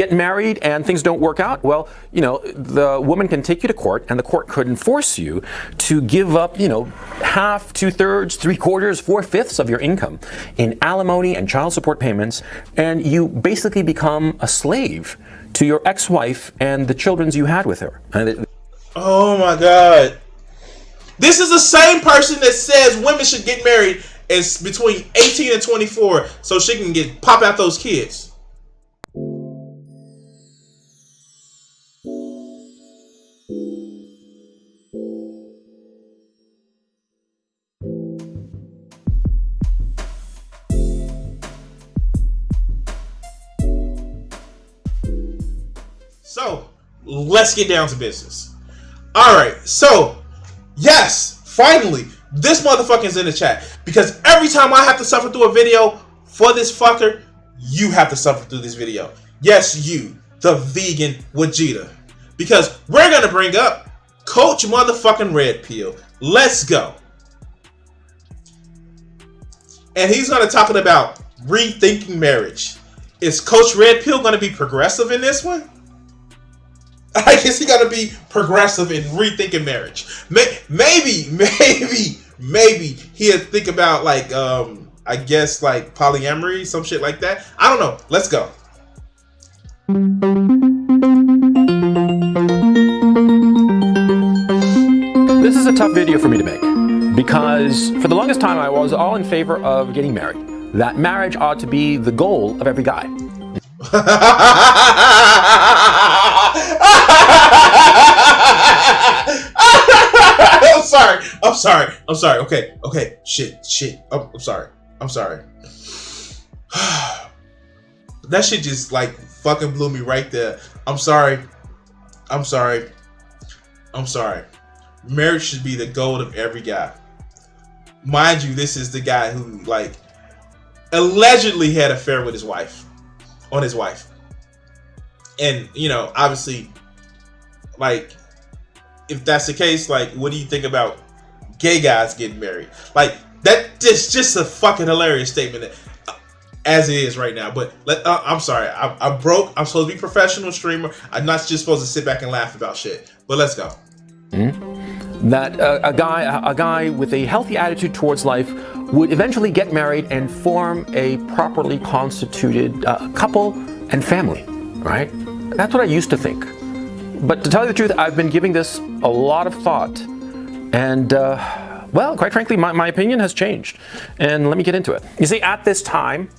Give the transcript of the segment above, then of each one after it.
get married and things don't work out, well, the woman can take you to court, and the court could enforce you to give up, half, 2/3, 3/4, 4/5 of your income in alimony and child support payments, and you basically become a slave to your ex-wife and the children you had with her. Oh my God. This is the same person that says women should get married as between 18 and 24 so she can pop out those kids. So, let's get down to business. Alright, so, yes, finally, this motherfucker's in the chat. Because every time I have to suffer through a video for this fucker, you have to suffer through this video. Yes, you, the vegan Vegeta. Because we're going to bring up Coach motherfucking Red Pill. Let's go. And he's going to talk about rethinking marriage. Is Coach Red Pill going to be progressive in this one? I guess he got to be progressive in rethinking marriage. Maybe he'll think about I guess like polyamory, some shit like that. I don't know. Let's go. This is a tough video for me to make because for the longest time I was all in favor of getting married. That marriage ought to be the goal of every guy. I'm sorry. Okay. Shit. I'm sorry. That shit just fucking blew me right there. I'm sorry. Marriage should be the goal of every guy. Mind you, this is the guy who allegedly had an affair with his wife. And, obviously, if that's the case, what do you think about gay guys getting married? That's just a fucking hilarious statement as it is right now. But I'm sorry. I'm broke. I'm supposed to be a professional streamer. I'm not just supposed to sit back and laugh about shit. But let's go. That a guy with a healthy attitude towards life would eventually get married and form a properly constituted couple and family, right? That's what I used to think. But to tell you the truth, I've been giving this a lot of thought. And, well, quite frankly, my opinion has changed. And let me get into it. You see, at this time,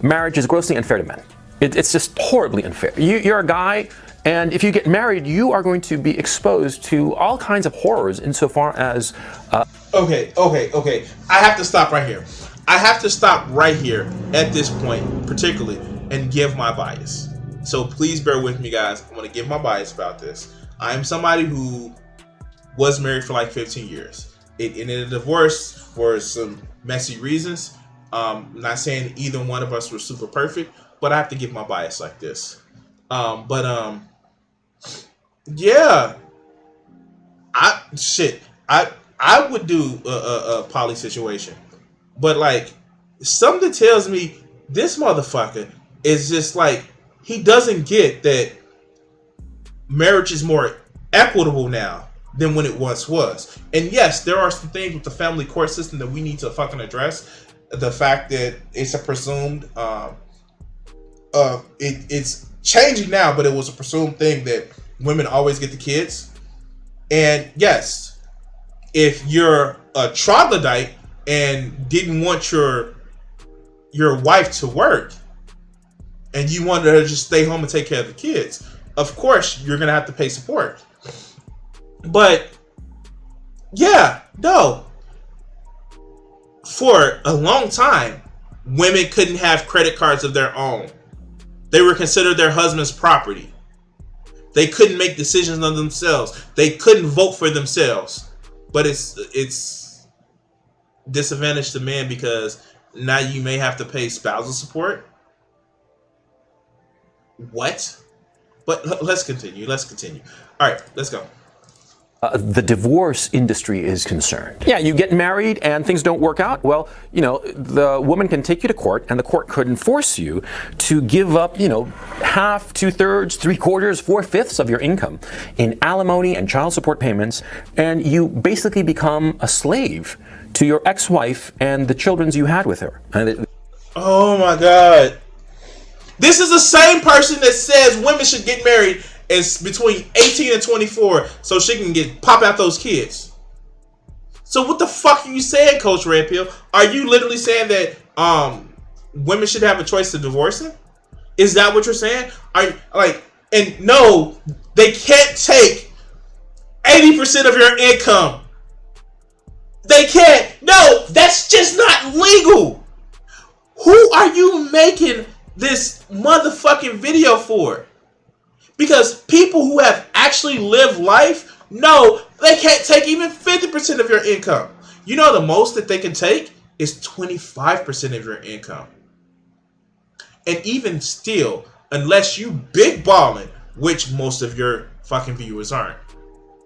marriage is grossly unfair to men. It's just horribly unfair. You're a guy, and if you get married, you are going to be exposed to all kinds of horrors insofar as... Okay. I have to stop right here. I have to stop right here at this point, particularly, and give my bias. So please bear with me, guys. I'm going to give my bias about this. I'm somebody who was married for 15 years. It ended a divorce for some messy reasons. I'm not saying either one of us were super perfect, but I have to give my bias like this. Yeah. I would do a poly situation. But something tells me this motherfucker is just he doesn't get that marriage is more equitable now than when it once was. And yes, there are some things with the family court system that we need to fucking address. The fact that it's a presumed, it's changing now, but it was a presumed thing that women always get the kids. And yes, if you're a troglodyte and didn't want your wife to work, and you wanted her to just stay home and take care of the kids, of course, you're going to have to pay support. But, yeah, no. For a long time, women couldn't have credit cards of their own. They were considered their husband's property. They couldn't make decisions on themselves. They couldn't vote for themselves. But it's disadvantage to men because now you may have to pay spousal support. What? But let's continue. All right, let's go. The divorce industry is concerned. Yeah, you get married and things don't work out. Well, the woman can take you to court and the court could enforce you to give up, half, 2/3, 3/4, 4/5 of your income in alimony and child support payments. And you basically become a slave to your ex-wife and the children you had with her. Oh my God. This is the same person that says women should get married is between 18 and 24 so she can pop out those kids. So what the fuck are you saying, Coach Red Pill? Are you literally saying that women should have a choice to divorce him? Is that what you're saying? And no, they can't take 80% of your income. They can't. No, that's just not legal. Who are you making this motherfucking video for? Because people who have actually lived life know they can't take even 50% of your income. You know the most that they can take is 25% of your income. And even still, unless you big balling, which most of your fucking viewers aren't,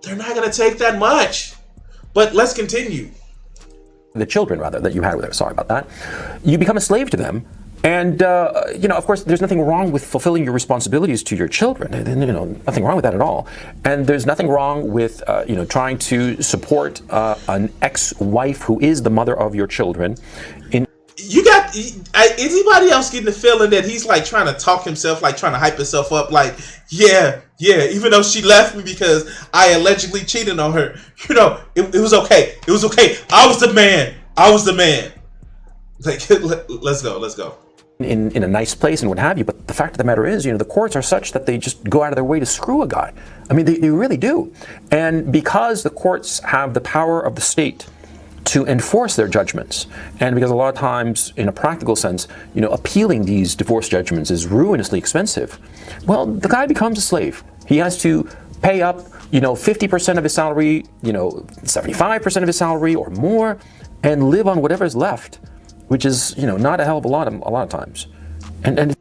they're not going to take that much. But let's continue. The children, rather, that you had with her. Sorry about that. You become a slave to them. And, of course, there's nothing wrong with fulfilling your responsibilities to your children. Nothing wrong with that at all. And there's nothing wrong with, trying to support an ex-wife who is the mother of your children. Is anybody else getting the feeling that he's like trying to talk himself, like trying to hype himself up, like, yeah, even though she left me because I allegedly cheated on her, it was okay. It was okay. I was the man. Like, let's go. In a nice place and what have you, but the fact of the matter is, the courts are such that they just go out of their way to screw a guy. I mean, they really do. And because the courts have the power of the state to enforce their judgments, and because a lot of times, in a practical sense, appealing these divorce judgments is ruinously expensive, well, the guy becomes a slave. He has to pay up, 50% of his salary, 75% of his salary or more, and live on whatever is left, which is, not a hell of a lot of times. And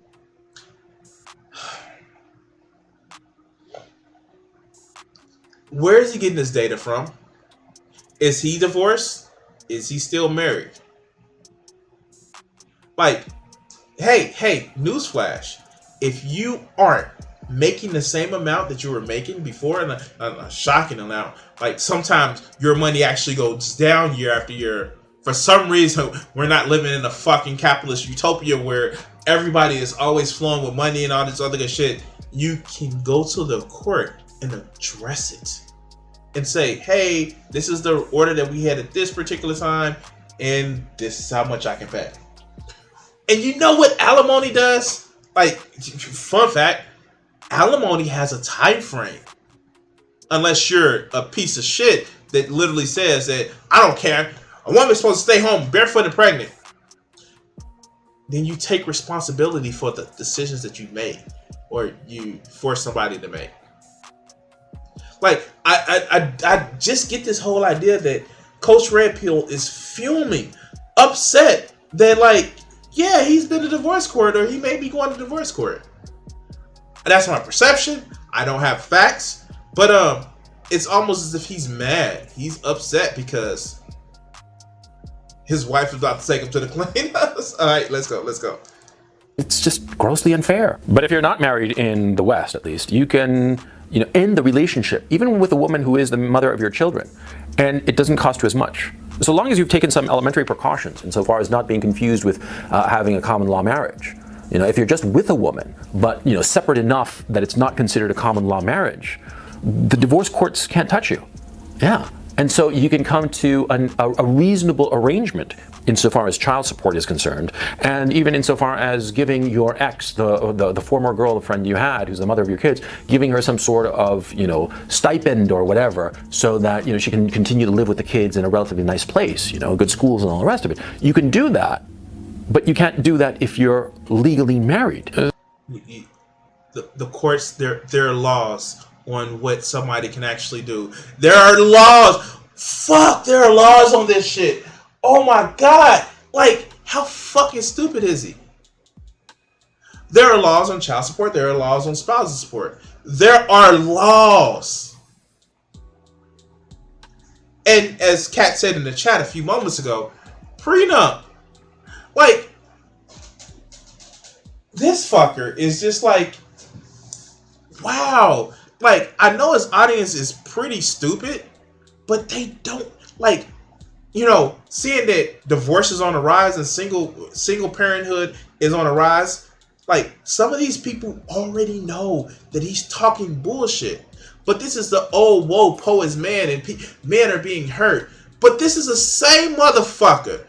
where is he getting this data from? Is he divorced? Is he still married? Like, hey, newsflash. If you aren't making the same amount that you were making before, and a shocking amount, like sometimes your money actually goes down year after year. For some reason, we're not living in a fucking capitalist utopia where everybody is always flowing with money and all this other good shit. You can go to the court and address it and say, hey, this is the order that we had at this particular time, and this is how much I can pay. And you know what alimony does? Like, fun fact, alimony has a time frame. Unless you're a piece of shit that literally says that, I don't care, a woman's supposed to stay home barefoot and pregnant. Then you take responsibility for the decisions that you made or you force somebody to make. Like, I just get this whole idea that Coach Red Pill is fuming, upset that, like, yeah, he's been to divorce court or he may be going to divorce court. And that's my perception. I don't have facts. But it's almost as if he's mad. He's upset because his wife is about to take him to the cleanhouse. All right, let's go. It's just grossly unfair. But if you're not married in the West, at least, you can, end the relationship, even with a woman who is the mother of your children, and it doesn't cost you as much. So long as you've taken some elementary precautions, insofar as not being confused with having a common law marriage. If you're just with a woman, but separate enough that it's not considered a common law marriage, the divorce courts can't touch you. Yeah. And so you can come to a reasonable arrangement insofar as child support is concerned, and even insofar as giving your ex, the former girlfriend you had, who's the mother of your kids, giving her some sort of stipend or whatever, so that she can continue to live with the kids in a relatively nice place, good schools and all the rest of it. You can do that, but you can't do that if you're legally married. The courts, there are laws on what somebody can actually do. There are laws. Fuck, there are laws on this shit. Oh my God. Like, how fucking stupid is he? There are laws on child support. There are laws on spousal support. There are laws. And as Kat said in the chat a few moments ago, prenup. Like, this fucker is just like, wow. Like, I know his audience is pretty stupid, but they don't, like, you know, seeing that divorce is on the rise and single parenthood is on the rise, like, some of these people already know that he's talking bullshit. But this is the old woe poets man, and men are being hurt. But this is the same motherfucker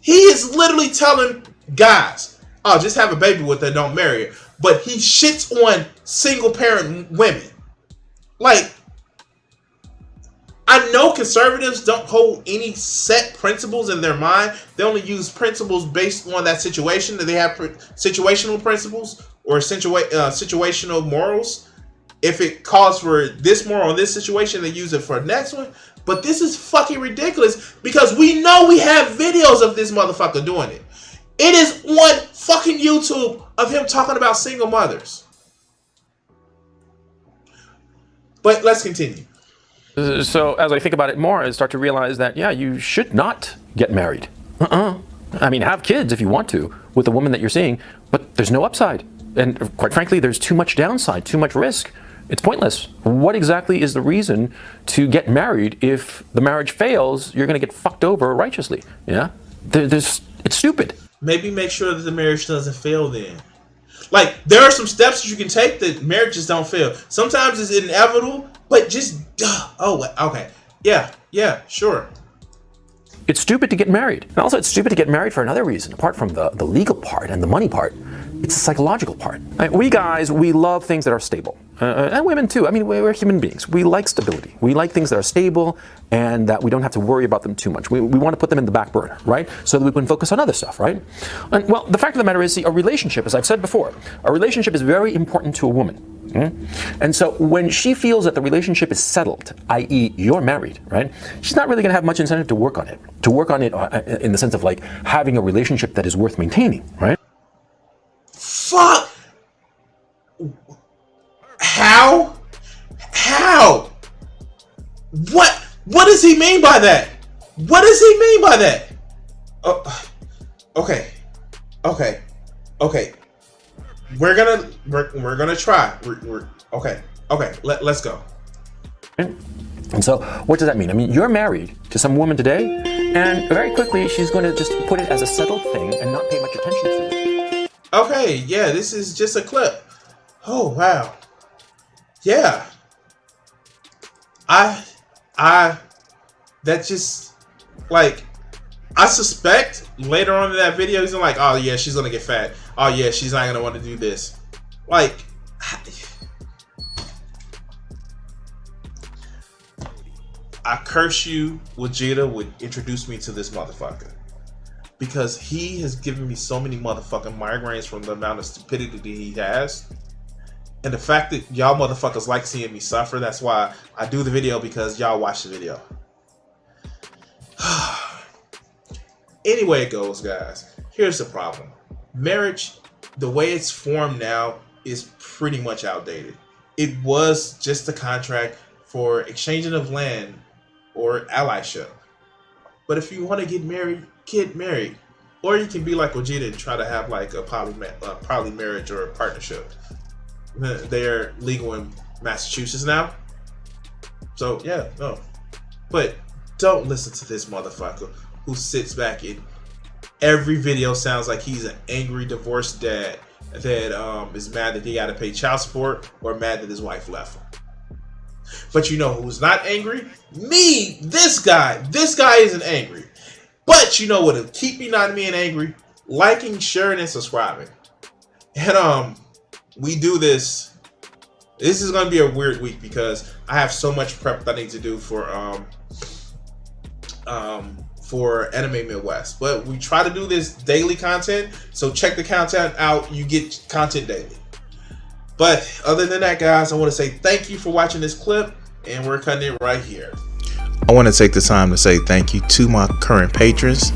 he is literally telling guys, oh, just have a baby with her, don't marry her. But he shits on single parent women. Like, I know conservatives don't hold any set principles in their mind. They only use principles based on that situation. That they have situational principles or situational morals. If it calls for this moral in this situation, they use it for the next one. But this is fucking ridiculous because we know we have videos of this motherfucker doing it. It is on fucking YouTube of him talking about single mothers. But let's continue. So as I think about it more, I start to realize that, yeah, you should not get married. I mean, have kids if you want to with the woman that you're seeing, but there's no upside. And quite frankly, there's too much downside, too much risk. It's pointless. What exactly is the reason to get married if the marriage fails, you're going to get fucked over righteously? Yeah? It's stupid. Maybe make sure that the marriage doesn't fail then. Like, there are some steps that you can take that marriages don't fail. Sometimes it's inevitable, but just, okay. Yeah, sure. It's stupid to get married. And also it's stupid to get married for another reason, apart from the legal part and the money part. It's the psychological part. We guys, we love things that are stable. And women too. I mean, we're human beings. We like stability. We like things that are stable and that we don't have to worry about them too much. We want to put them in the back burner, right? So that we can focus on other stuff, right? And well, the fact of the matter is, see, a relationship, as I've said before, a relationship is very important to a woman. And so when she feels that the relationship is settled, i.e. you're married, right? She's not really going to have much incentive to work on it. To work on it in the sense of like having a relationship that is worth maintaining, right? Fuck! How? What does he mean by that? What does he mean by that? Okay. We're gonna try. Okay. Let's go. And so, what does that mean? I mean, you're married to some woman today, and very quickly she's going to just put it as a settled thing and not pay much attention to it. Okay, yeah, this is just a clip. Oh wow. Yeah. That just, like, I suspect later on in that video he's like, oh yeah, she's gonna get fat. Oh yeah, she's not gonna want to do this. Like, I curse you, Vegeta would introduce me to this motherfucker. Because he has given me so many motherfucking migraines from the amount of stupidity that he has. And the fact that y'all motherfuckers like seeing me suffer, that's why I do the video, because y'all watch the video. Anyway it goes, guys. Here's the problem. Marriage, the way it's formed now, is pretty much outdated. It was just a contract for exchanging of land or allyship. But if you want to get married. Or you can be like Vegeta and try to have like a poly marriage or a partnership. They're legal in Massachusetts now. So yeah, no. But don't listen to this motherfucker who sits back and every video sounds like he's an angry divorced dad that is mad that he got to pay child support or mad that his wife left him. But you know who's not angry? Me! This guy! This guy isn't angry. But you know what'll keep me not being angry? Liking, sharing, and subscribing. And we do this. This is gonna be a weird week because I have so much prep that I need to do for Anime Midwest. But we try to do this daily content, so check the content out. You get content daily. But other than that, guys, I want to say thank you for watching this clip, and we're cutting it right here. I want to take the time to say thank you to my current patrons,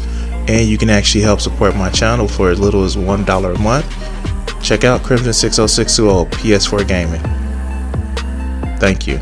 and you can actually help support my channel for as little as $1 a month. Check out Crimson60620 PS4 Gaming. Thank you.